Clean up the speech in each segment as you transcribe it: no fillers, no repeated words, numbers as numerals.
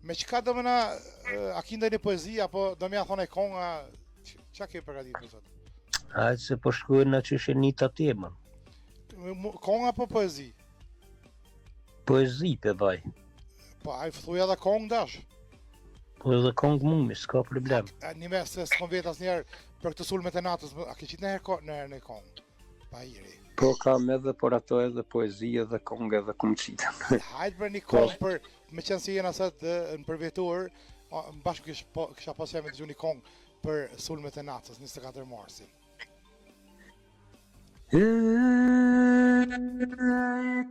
Me çka do mëna, a ki ndonjë poezi apo do më ja thonë konga, çka ke përgatitur sot? Hajde se po shkruajnë na çështje nita temën. Konga apo poezi? Poezi pe vaj. Po ai thuaj edhe kong dash. Po edhe kong mumi, s'ka problem. Një mes se s'kon vet asnjëherë për këtë sulmet e natës, a ke qitë në kong? Pa iri. Po kam edhe por ato edhe poezi edhe kong edhe kum qitën. Hajde për një kong për me qenë si jena sot në përvetur, bashkë kisha pasja me dëgju një kong për sulmet e natës, 24 marsin.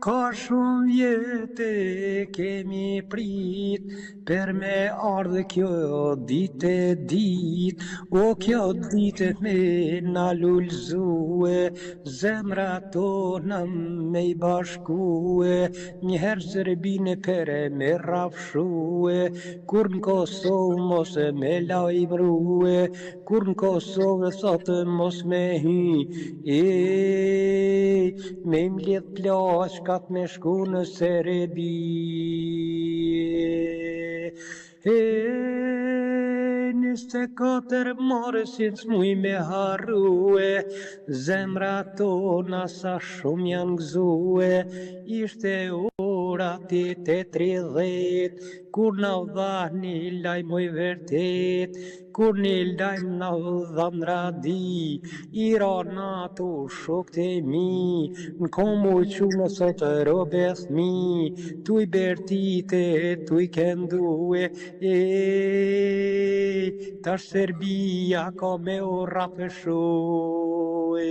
Ka shumë vjete kemi prit për me ardhe kjo dit, o kjo ditet me na lullzue, zemra tona me i bashkue, njëherë Serbine pere me rafshue, kur në Kosovë mos e me lajmrue, kur në Kosovë thotë mos me hy, me mbledh plashkat me shku në Serbi. 24 marsin s'muj me harrue, zemra tona sa shumë janë gëzue, ishte ora 8:30, kur na dha një lajmoj vërtet, kur një lajm na dha në radi, i ra nato shokët e mi, në komu qunë sot robe thmi, tuj bertite, tuj kendue, tash Serbia ka me u rafëshue.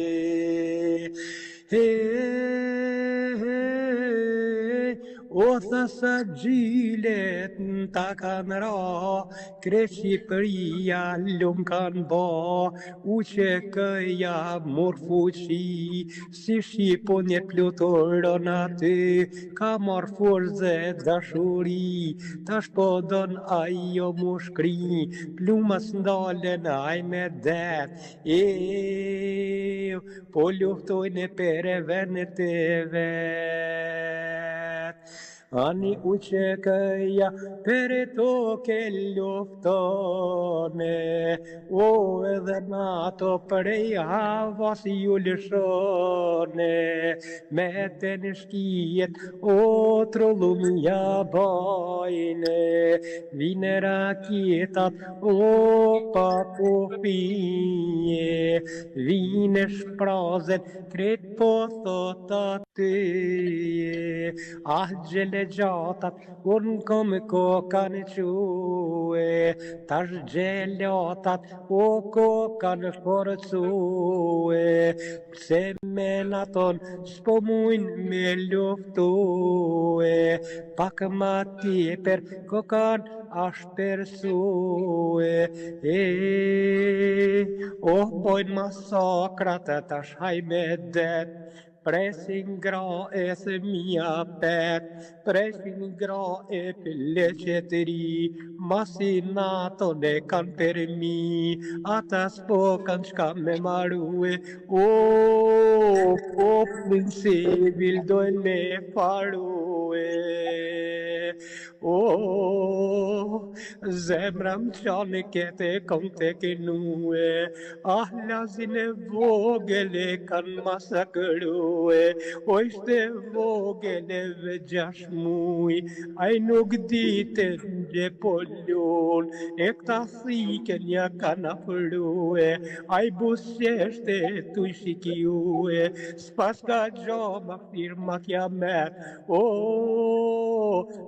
O thasa gjilet në ta kanë ra, kre Shqipëria lumë kanë ba, u që këja mor fuqi, si Shqiponjet plutoron aty, ka mar forze dashuri, tash po don ajo mu shkri, plumas ndalen aj me det, po luftojnë e pere venet e vet. Ani u që këja për toke luftone, o edhe nato prej havas ju lëshone, me të në shkijet o trullum ja bajne, vine rakjetat o pa pofije, vine shprazet tret po thot atyje, ah gjele gjatat, kur në kom koka në quë, tash gjelatat, o koka në forcue, pse mena ton s'po mujnë me luftue, pak ma tjeper kokan ashtë persue, o bojnë masakrat tash haj me det, presin gra e thëmia pet, presin gra e pëlleqetëri, masi nato ne kanë përmi, ata s'po kanë shka me marue, o poplin civil dojnë me farue, o zemra më qanë kete kom të kënue, ah lazin e vogel e kanë masakrue, o ishte vogel e ve 6 muj, aj nuk dite nje polun, e këta thiken ja kanë afrue, aj busjeshte tu i shikjue, s'pas ka gjama firmat ja met, o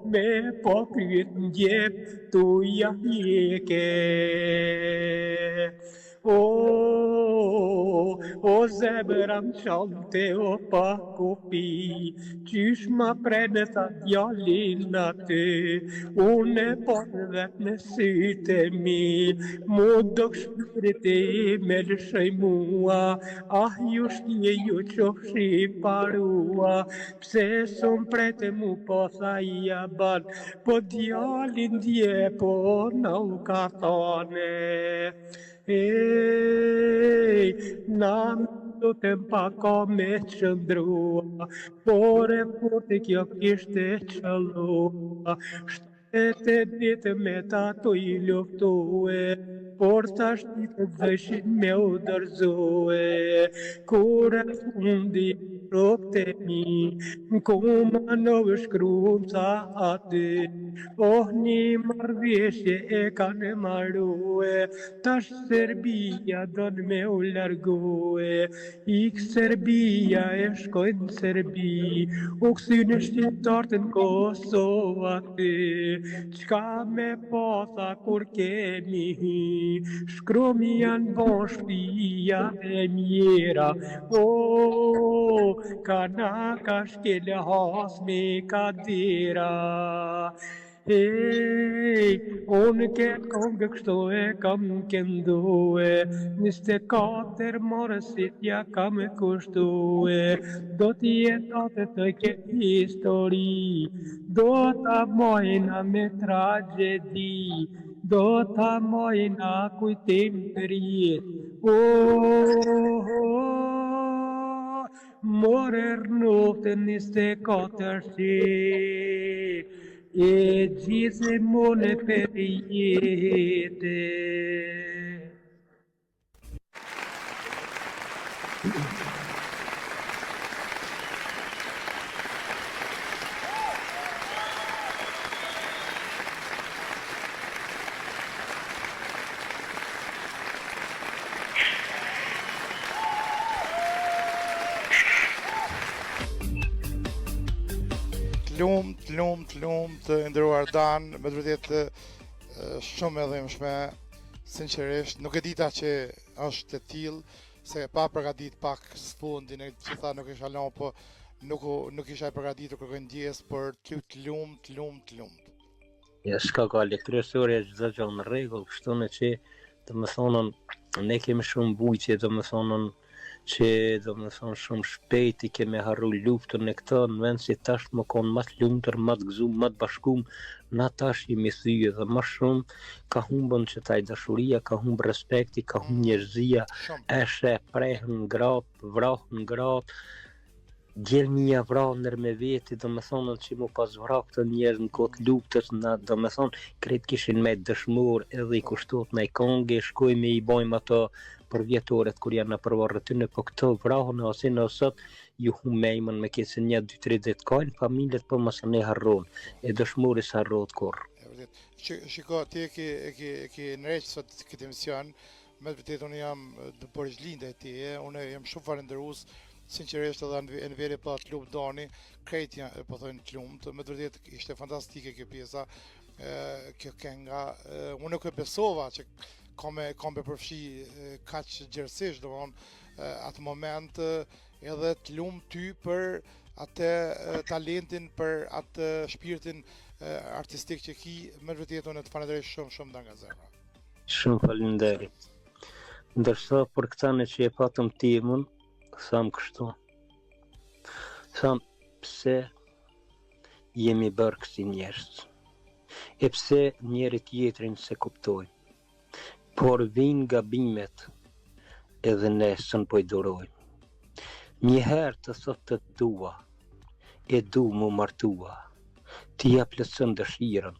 me po kryet njep tu ja hjeke. O zemra më qante o pa kupi, qysh ma prene tha djalin aty, unë e po vet në syte mi, mu do këshpirit e me lëshoj mua, ah ju shtje ju qofshi parua, pse sum prete mu po tha i aban, po djalin dje po na u ka thane. Na do të mpaka me qëndrua, por e kur të kjo kishte qëllua, e të ditë me ta tu I luftue, por tash të dëshin me u dërzue, kur e fundi rokte mi, ku ma në shkrum sa aty, një marrëveshje e kanë marrue, tash Serbia don me u largue, ik Serbia e shkojnë në Serbi, u kthy në shqiptarët në Kosovë aty, qka me posa kur kemi hy, shkrumi janë bon shpia e mjera, kana ka shkele has me kadira. Unë këtë kongë kështu e kam këndue, 24 morësit ja kam kushtue, do t'jetate të këtë histori, do t'a mojna me tragedi, do t'a mojna kujtim për jetë. Morër nuftë 24 shi, e gjithë mone për jetë. Lumt të nderuar Dan, me të vërtetë shumë e dhimbshme, sinqerisht, nuk e dita që është e tillë, se pa përgatit pak sfundin e gjitha nuk isha lënë, po nuk isha e përgatitur kërkoj ndjes, por të lumt. Ja, s'ka ka elektrosore çdo gjë në rregull, kështu në që domethënë ne kemi shumë bujqje, domethënë që domethënë shumë shpejt I kemi harru luftën e këtë, në vend si tash më konë më të lumtur, më të gëzuar, më të bashkuar, na tash jemi thyë dhe më shumë ka humbën që taj dashuria, ka humbë respekti, ka humbë njerëzia, eshe prehën gratë, vrahën gratë, gjelmija vrahën me veti, domethënë që mu pas vrah këtë njerëz në kohë luftës, na domethënë krejt kishin me dëshmor edhe I kushtot në konge, shkojmë I bojmë ato për vjetoret kur janë në përvarrëtyne, po këto vrahën ose në sot ju humejmën me kësë 1-2-3 ditë kajnë familjet për mësë ne harron, e dëshmori së harrot kur. Shiko, ti e ki nëreqë sot këtë emision, me të vërtet unë jam të porgjlinde e ti, unë jam shumë falenderues, sinqerisht edhe në veri pa të lumë Dani, krejt janë, po thojnë të lumë, me të vërtet ishte fantastike kjo pjesa, kjo kenga, unë nuk e besova që kam me përfshi kaq gjerësisht, domthonë atë moment edhe të lumë ty për atë talentin, për atë shpirtin artistik që ki, me vërtet unë të falenderoj shumë nga zemra. Shumë falenderit. Ndërsa për këta në që e patëm timën, thamë kështu. Thamë pse jemi bërë kësi njerëz. E pse njeri tjetrin se kuptojmë. Por vinë gabimet edhe ne sën po I durojmë. Njëherë të thot të dua, e du mu martua, ti ja plësën dëshirën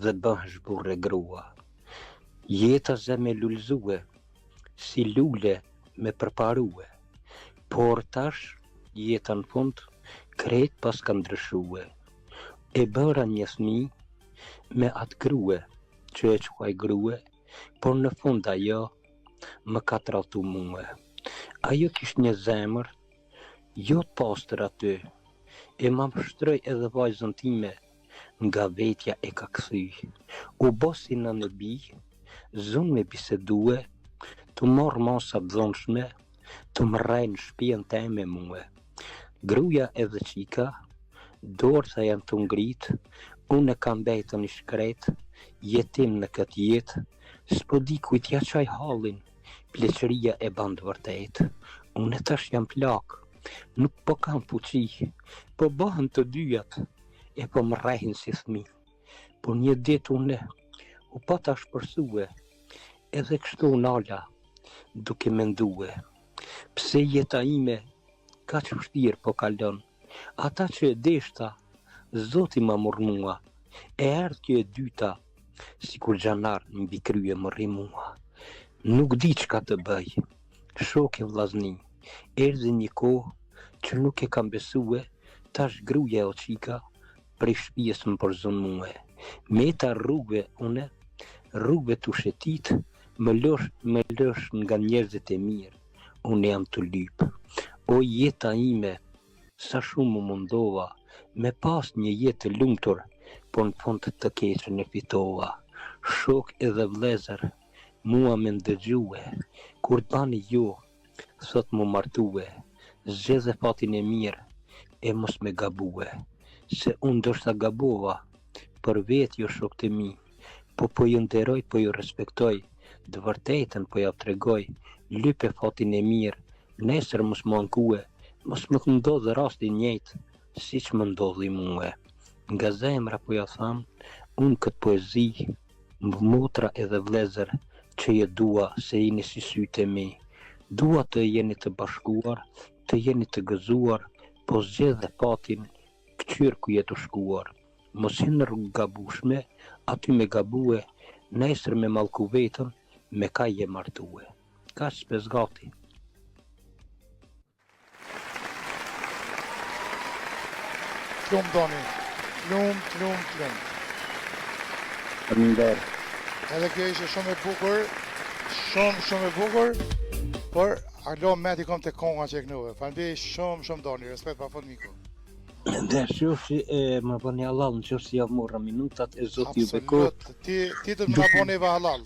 dhe bëhesh burre grua. Jeta zë me lullzue, si lule me përparue, por tash jeta në fund krejt pas ka ndryshue. E bëra një fëmi me atë grue, që e quaj grue, por në fund ajo më ka tratu mua. Ajo kish një zemër, jo të pastër aty, e ma mështroj edhe vajzën time, nga vetja e ka kthy. U bosi në bi, zunë me bisedue, të morë masa dhonshme, të më rajnë shpien teme mua. Gruja edhe qika, dorë sa janë të ngrit, unë e kam bejtën I shkret, jetim në këtë jetë, s'po di kujtja qaj hallin, pleqëria e bandë vërtet. Unë tash jam plak, nuk po kam fuqi, po bëhen të dyjat, e po më rrehin si fëmi. Por një ditë unë, u pata shpërsue, edhe kështu nala, duke mendue. Pse jeta ime, ka që vështirë po kalon, ata që e deshta, Zoti ma murmua, E erdh kjo e dyta, si kur gjanar mbi krye më rrimua. Nuk di çka të bëj. Shoke vllazni, erdhi një kohë që nuk e kam besue, tash gruaja o qika prej shtëpisë më përzon mua. Meta rrugëve une, rrugëve të shetit, më lësh nga njerëzit e mirë, unë jam të lyp. O jeta ime, sa shumë më mundova, me pas një jetë të lumtur, por në fund të keqen e fitova. Shok edhe vlezër, mua me ndëgjue, kur bani jo, sot më martue, zgjedhe fatin e mirë, e mos me gabue, se unë ndoshta gabova, për vetë jo shok të mi, po ju nderoj, po ju respektoj, dë vërtetën po ja tregoj, lype fatin e mirë, nesër mos më ankue, mos më të ndodhe rasti njëjtë, si që më ndodhi mua. Nga zemra po ja tham, unë këtë poezi, motra edhe vlezër, që je dua se jeni si sytë e mi. Dua të jeni të bashkuar, të jeni të gëzuar, po zgjedhe fatin, këqyr ku jetu shkuar. Mos jeni në rrugë gabushme, aty me gabue, nesër me mallku vetën, me ka je martue. Ka shpes gati. Plum Doni, plum. Faleminderit. Edhe kjo ishte shumë e bukur, shumë e bukur, por alo meti kom të konga që e kënuve. Faleminderit shumë Doni, respekt pa fund miku. Dhe shoshi e më bëni halal, në qoftë si javë morra minutat e zoti ju bekoj. Ti të më aboneve halal,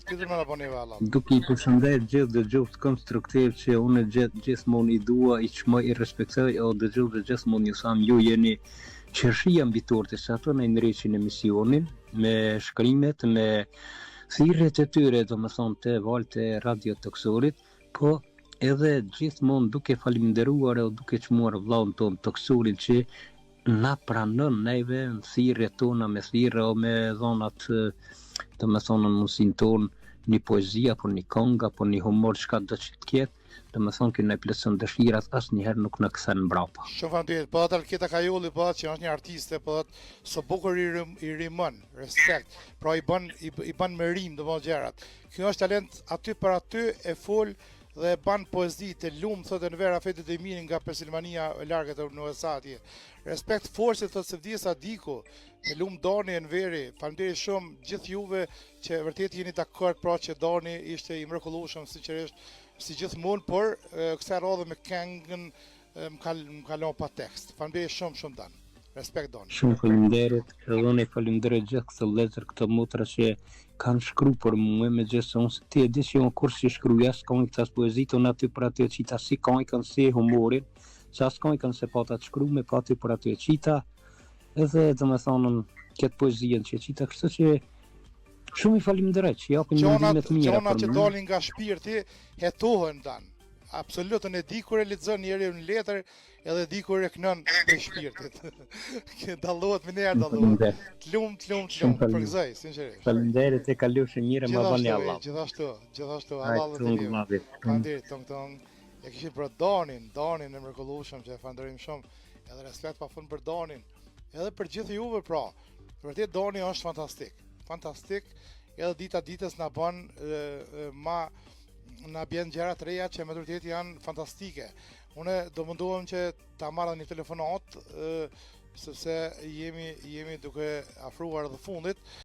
Duke i përshëndet gjithë dëgjues konstruktiv që unë gjithmonë i dua, i çmoj, i respektoj, o dëgjues gjithmonë ju tham ju jeni qershia mbi torte, se ato në ndriçin emisionin me shkrimet, me thirrjet e tyre, domethënë te valët e Radio Toksorit, po edhe gjithmonë duke falenderuar o duke çmuar vllaun ton Toksorin që na pranon neve në thirrjet tona, me thirrje o me dhonat, domethënë në mundsinë tonë, një poezi apo një këngë apo një humor çka do të ketë, domethënë që na plotson dëshirat, asnjëherë nuk na kthen mbrapa. Shumë faleminderit. Po atë Alketa Kajolli, po atë që është një artiste, po atë së bukur i rimën, respekt. Pra i bën me rim domosdoshmë gjërat. Kjo është talent aty për aty e fol dhe ban poezi të lumë, thotë në vera fetë të mirin nga Pensilvania e largët e në USA atje. Respekt forcët thotë Sevdisa Diku, të lumë Doni e në veri, faleminderit shumë gjithë juve që vërtet jeni dakord pra që Doni ishte i mrekullueshëm sinqerisht si gjithmonë, por kësaj radhe me këngën më kalon pa tekst. Faleminderit shumë Dan. Respekt Doni. Shumë faleminderit, edhe unë falenderoj gjithë këtë vëllezër, këtë motra që kanë shkruar për mua, megjithëse unë se ti e di që unë kur si shkruaj as kanë këtas poezitë unë aty për aty çita si kanë si humorin, se as kanë se pata të shkruame, pa aty për aty çita, edhe domethënë këtë poezinë që çita, kështu që shumë i falenderoj që japin mendimet të mira. Gjona që dalin nga shpirti hetohen Dan. Absolutën e di kur e lexon njëri në letër, edhe di kur e kënon te shpirtit. Dallohet me njerë, dallohet. Tlum, përgëzoj, sinqerisht. Faleminderit, e kalofshi mirë, më bani Allah. Gjithashtu, Allah dhe ju. Faleminderit, tong. E kishin për Donin e mrekullueshëm që e falenderojmë shumë, edhe respekt pafund për Donin, edhe për gjithë juve pra. Vërtet Doni është fantastik, edhe dita ditës na bën na bjen gjëra të reja që me vërtet janë fantastike. Unë do mundohem që ta marrë një telefonat, sepse jemi duke afruar dhe fundit.